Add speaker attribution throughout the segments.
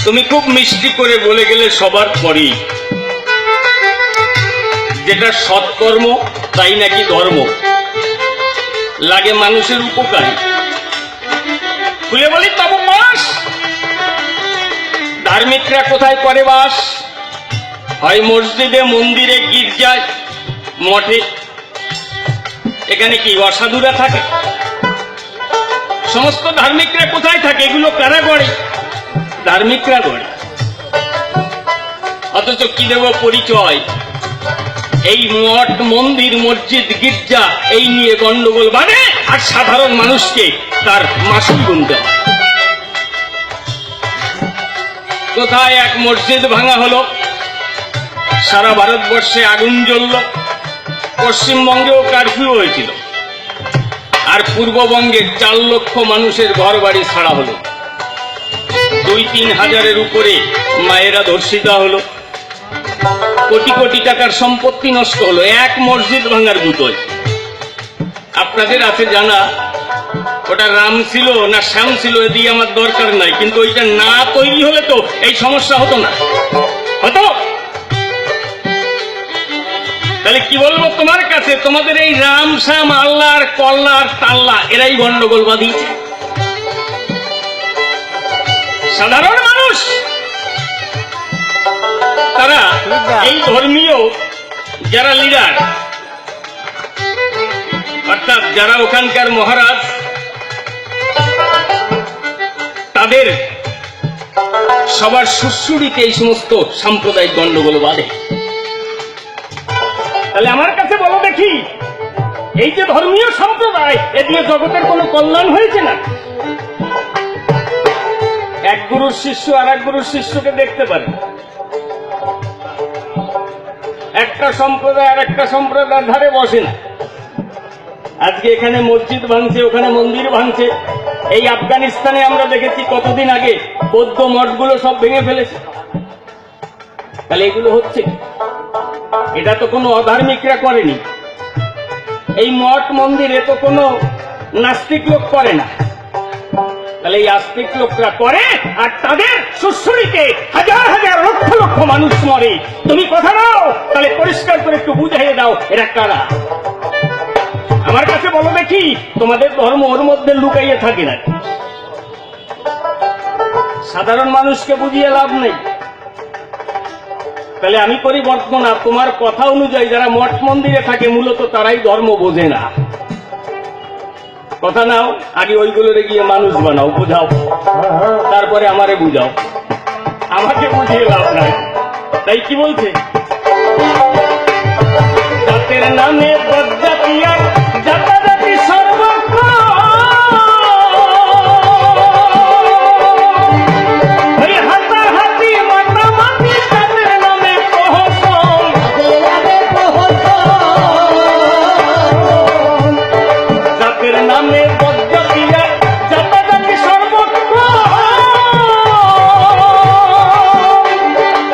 Speaker 1: তুমি খুব মিষ্টি করে বলে গেলে সবার পরেই যেটা সৎকর্ম তাই নাকি ধর্ম, লাগে মানুষের উপকারী। খুলে বলি তব বাস, ধার্মিকরা কোথায় করে বাস? হয় মসজিদে, মন্দিরে, গির্জায়, মঠে। এখানে কি অসাধুরা থাকে? সমস্ত ধার্মিকরা কোথায় থাকে? এগুলো কারা গড়ে? ধার্মিকরা গড়ে। অথচ কি দেব পরিচয়? এই মঠ, মন্দির, মসজিদ, গির্জা এই নিয়ে গন্ডগোল বাঁধে, আর সাধারণ মানুষকে তার মাসুল গুনতে হয়। কোথায় এক মসজিদ ভাঙা হলো, সারা ভারতবর্ষে আগুন জ্বলল, পশ্চিমবঙ্গেও কারফিউ হয়েছিল, আর পূর্ববঙ্গে 4 লক্ষ মানুষের ঘর বাড়ি ছাড়া হলো, 2-3 হাজারের উপরে মায়েরা ধর্ষিতা হলো, কোটি কোটি টাকার সম্পত্তি নষ্ট হলো এক মসজিদ ভাঙার গুতোয়। আপনাদের আছে জানা ওটা রাম ছিল না শ্যাম ছিল, এদিকে আমার দরকার নাই, কিন্তু ওইটা না তৈরি হলে তো এই সমস্যা হতো না। হতো? তাহলে কি বলবো তোমার কাছে? তোমাদের এই রাম শ্যাম, আল্লাহ আর কল্লা আর তাল্লা এরাই গন্ডগোল বাঁধিয়েছে। সাধারণ মানুষ তারা এই ধর্মীয় যারা লিডার, অর্থাৎ যারা ওখানকার মহারাজ, তাদের সবার সুশ্রুড়িতে এই সমস্ত সাম্প্রদায়িক গন্ডগোল বাঁধে। তাহলে আমার কাছে বলো দেখি, এই যে ধর্মীয় সম্প্রদায়, এ দিয়ে জগতের কোনো কল্যাণ হয়েছে না? এক গুরুর শিষ্য আর এক গুরুর শিষ্যকে দেখতে পারে, একটা সম্প্রদায় আর একটা সম্প্রদায়ের ধারে বসে না। আজকে এখানে মসজিদ ভাঙছে, ওখানে মন্দির ভাঙছে। এই আফগানিস্তানে আমরা দেখেছি কতদিন আগে বৌদ্ধ মঠগুলো সব ভেঙে ফেলেছে। তাহলে এগুলো হচ্ছে, এটা তো কোনো অধার্মিকরা করেনি। এই মঠ মন্দিরে তো কোনো নাস্তিক লোক করে না। তাহলে এই আস্তিক লোকরা করে, আর তাদের সুশ্রুড়িতে হাজার হাজার লক্ষ লক্ষ মানুষ মরে। তুমি কথা দাও, তাহলে পরিষ্কার করে একটু বুঝিয়ে দাও এরা কারা। আমার কাছে বলো দেখি, তোমাদের ধর্ম ওর মধ্যে লুকাইয়ে থাকে না? সাধারণ মানুষকে বুঝিয়ে লাভ নেই। তাহলে আমি করি বর্তমানে তোমার কথা অনুযায়ী যারা মঠ মন্দিরে থাকে মূলত তারাই ধর্ম বোঝে না। কথা নাও, আগে ওইগুলোরে গিয়ে মানুষ বানাও, বুঝাও, তারপরে আমারে বুঝাও। আমাকে বুঝিয়ে লাভ নাই। তাই কি বলছে? জাতের নামে বজ্জাতিয়া জাতাজাতি সর্বত্র, ওই হাতাহাতি মাতামাতি জাতের নামে প্রহসন, জাতের নামে বজ্জাতিয়া জাতাজাতি সর্বত্র,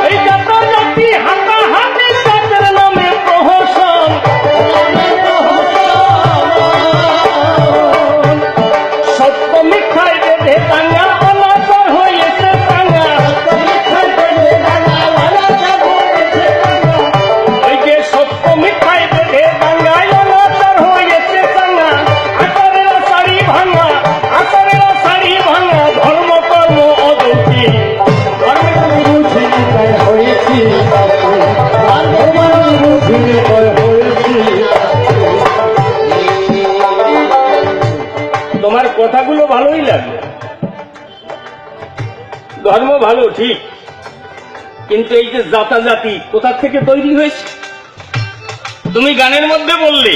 Speaker 1: এই জাতাজাতি হাতাহাতি জাতের নামে প্রহসন, সত্য মিথ্যায় বেঁধে টাঙ্গা অনাচার হয়েছে টাঙ্গা, ওই যে সত্য মিথ্যায় বেঁধে টাঙ্গায় অনাচার হয়েছে টাঙ্গা, আচারেরা শাড়ি ভাঙা, আচারেরা শাড়ি ভাঙা, ধর্ম কর্ম অদৌতি, তোমার কথাগুলো ভালোই লাগলো, ধর্ম ভালো ঠিক, কিন্তু এই যে জাতাজাতি কোথা থেকে তৈরি হয়েছে? তুমি গানের মধ্যে বললে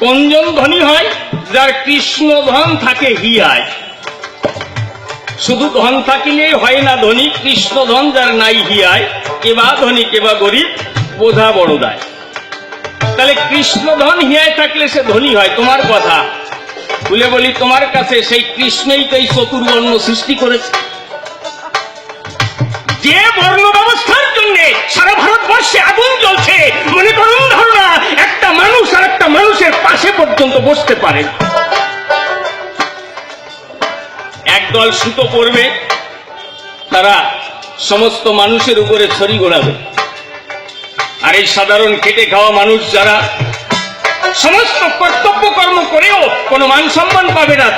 Speaker 1: কোনজন ধনী হয়? যার কৃষ্ণ ধন থাকে হিয়ায়। শুধু ধন থাকিলেই হয় না ধনী, কৃষ্ণ ধন যার নাই হিয়ায়, কেবা ধনী কেবা গরিব বোঝা বড় দায়। তাহলে কৃষ্ণ ধন হিয়ায় থাকলে সে ধনী হয়। তোমার কথা খুলে বলি, তোমার কাছে সেই কৃষ্ণই তো এই চতুর্বর্ণ সৃষ্টি করেছে। যে বর্ণ ব্যবস্থার জন্য সারা ভারতবর্ষে আগুন জ্বলছে, মনে করুন ধারণা একটা মানুষ আর একটা মানুষের পাশে পর্যন্ত বসতে পারে। একদল সুতো পরবে, তারা সমস্ত মানুষের উপরে ছড়ি ঘোরাবে। আর এই সাধারণ খেটে খাওয়া মানুষ যারা সমস্ত কর্তব্য কর্ম করেও কোনো মান সম্মান পাবে না,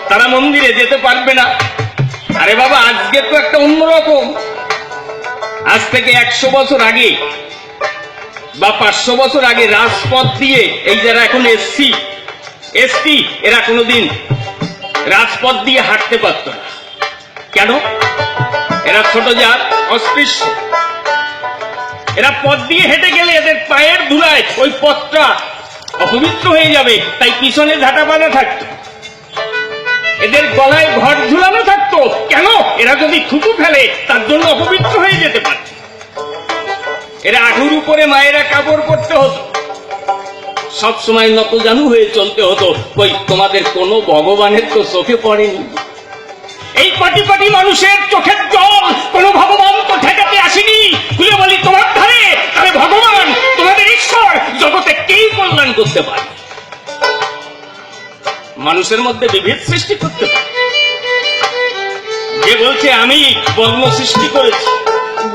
Speaker 1: তারা মন্দিরে যেতে পারবে না। আরে বাবা, আজকে তো একটা অন্যরকম। আজ থেকে 100 বছর আগে বা 500 বছর আগে রাজপথ দিয়ে এই যারা এখন এসটি এরা কোনোদিন রাজপথ দিয়ে হাঁটতে পারত না। কেন? এরা ছোট জাত, অস্পৃশ্য। এরা পথ দিয়ে হেঁটে গেলে এদের পায়ের ধুলায় ওই পথটা অপবিত্র হয়ে যাবে, তাই পিছনে ঝাঁটা বাঁধা থাকতো, এদের গলায় ঘর ঝুলানো থাকতো। কেন? এরা যদি থুতু ফেলে তার জন্য অপবিত্র হয়ে যেতে পারে। এরা আঠুর উপরে মায়েরা কাপড় পরতে হতো, সবসময় নতজানু হয়ে চলতে হতো। কই তোমাদের কোনো ভগবানের তো চোখে পড়েনি। এই কোটি কোটি মানুষের চোখের জল কোনো ভগবান তো ঠেকাতে আসেনি। খুলে বলি তোমার ধারে, তাহলে ভগবান তোমাদের ঈশ্বর জগতে কেই কল্যাণ করতে পারে, মানুষের মধ্যে বিভেদ সৃষ্টি করতে পারে। যে বলছে আমি বর্ণ সৃষ্টি করেছি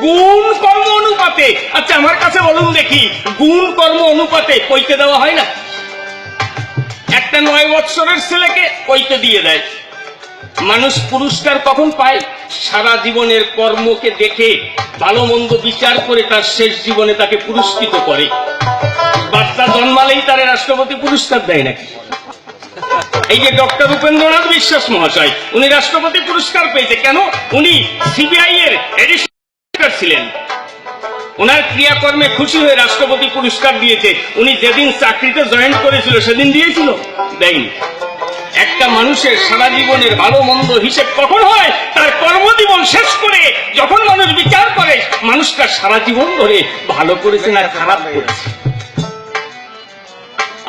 Speaker 1: গুণ কর্ম অনুপাতে, আচ্ছা আমার কাছে বলুন দেখি, গুণ কর্ম অনুপাতে কইতে দেওয়া হয় না? একটা 9 বৎসরের ছেলেকে কইতে দিয়ে দেয়। মানুষ পুরস্কার কখন পায়? সারা জীবনের কর্মকে দেখে ভালো মন্দ বিচার করে তার শেষ জীবনে তাকে পুরস্কৃত করে। বাচ্চা জন্মালেই তারে রাষ্ট্রপতি পুরস্কার দেয় নাকি? এই যে ডক্টর উপেন্দ্রনাথ বিশ্বাস মহাশয়, উনি রাষ্ট্রপতি পুরস্কার পেয়েছে কেন? উনি সিবিআই এর এডিশনাল ছিলেন। ওনার ক্রিয়াকর্মে খুশি হয়ে রাষ্ট্রপতি পুরস্কার দিয়েছে। উনি যেদিন চাকরিতে জয়েন করেছিল সেদিন দিয়েছিল? দেয়নি। একটা মানুষের সারা জীবনের ভালো মন্দ হিসেব কখন হয়? তার কর্মজীবন শেষ করে যখন মানুষ বিচার করে মানুষটা সারা জীবন ধরে ভালো করেছে না খারাপ করেছে।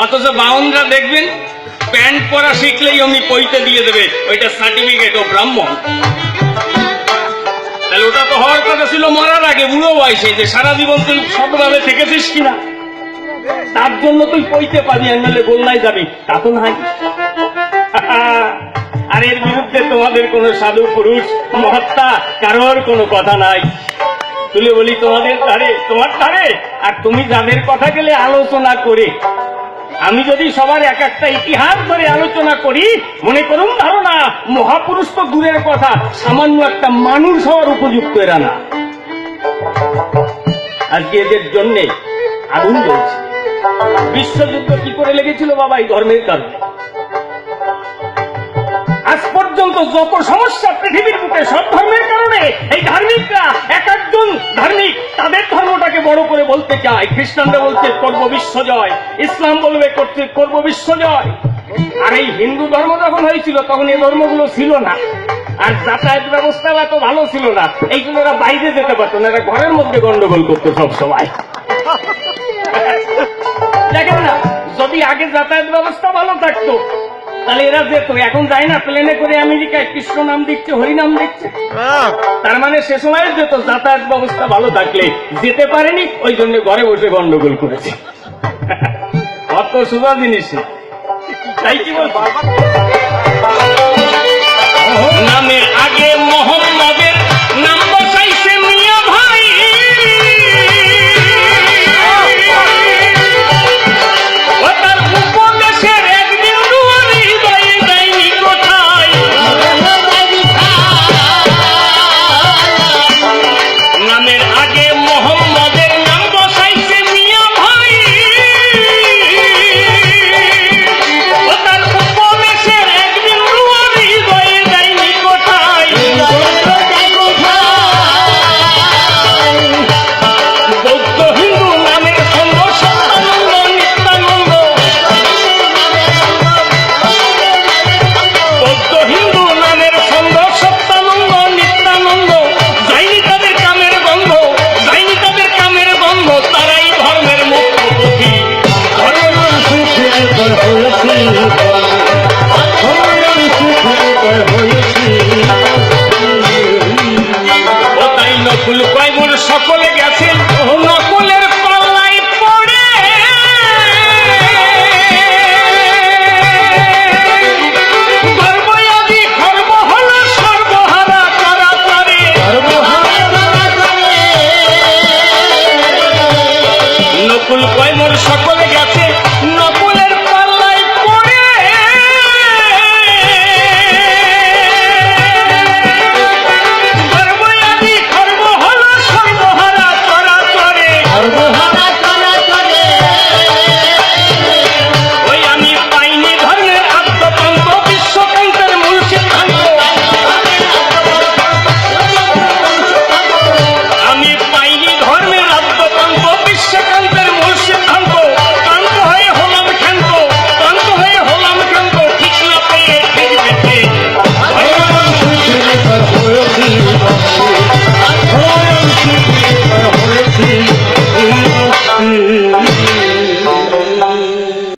Speaker 1: অথচ বাউনরা দেখবেন প্যান্ট পরা শিখলেই অমনি পইতে দিয়ে দেবে, ওইটা সার্টিফিকেট ও ব্রাহ্মণ। তাহলে ওটা তো হওয়ার কথা ছিল মরার আগে, বুড়ো বয়সে, যে সারা জীবন তুই সতভাবে থেকেছিস কিনা তার জন্য তুই পইতে পাবি, আর নাহলে গোল্লায় যাবি। তা তো নাই। আর এর বিরুদ্ধে তোমাদের কোন সাধু পুরুষ মহাত্মা কারোর কোনো কথা নাই। তুলে বলি তোমাদের ধারে, তোমার ধারে, আর তুমি যাদের কথা গেলে আলোচনা করে, আমি যদি সবার এক একটা ইতিহাস ধরে আলোচনা করি, মনে করুন ধারণা মহাপুরুষ তো দূরের কথা, সামান্য একটা মানুষ হওয়ার উপযুক্ত এরা না। আজকে এদের জন্য আগুন জ্বলছে। বিশ্বযুদ্ধ কি করে লেগেছিল বাবা? এই ধর্মের কারণে। আজ পর্যন্ত যত সমস্যা পৃথিবীর বুকে সব ধর্মের কারণে। এই ধার্মিকরা এক একজন ধার্মিক তাদের ধর্মটাকে বড় করে বলতে চায়। খ্রিস্টানরা বলছে করব বিশ্বজয়, ইসলাম বলবে করতে করব বিশ্বজয়। আর এই হিন্দু ধর্ম যখন হয়েছিল তখন এই ধর্মগুলো ছিল না, আর যাতায়াত ব্যবস্থা এত ভালো ছিল না। এইগুলো এরা বাইরে যেতে পারতো না, এরা ঘরের মধ্যে গন্ডগোল করতো সব সময়। দেখেন না, যদি আগে যাতায়াত ব্যবস্থা ভালো থাকতো তাহলে এরা যেত। এখন যায় না, প্লেনে করে আমেরিকায় কৃষ্ণ নাম দিচ্ছে, হরিনাম দিচ্ছে। তার মানে সে সময় যেত, যাতায়াত ব্যবস্থা ভালো থাকলে যেতে পারেনি, ওই জন্য ঘরে বসে গন্ডগোল করেছে। অত সোজা জিনিস না, তাই কি বল? নামের আগে মোহাম্মদের নাম বসাইছে মিয়া ভাই, ও তার উপদেশের একদিন দুয়ারি দেয়নি কোথায়। নামের আগে মোহাম্মদের নাম বসাইছে মিয়া ভাই, ও তার উপদেশের একদিন দুয়ারি দেয়নি কোথায়। বৌদ্ধ হিন্দু নামের সঙ্গ সত্যানন্দ নিত্যানন্দ, বৌদ্ধ হিন্দু নামের সঙ্গ সত্যানন্দ নিত্যানন্দ। যায়নি তাদের কামের গন্ধ, যায়নি তাদের কামের গন্ধ, তারাই ধর্মের মুখ্য পথি। ও তাই নকুল কয় মোর সকলে গেছেন, ও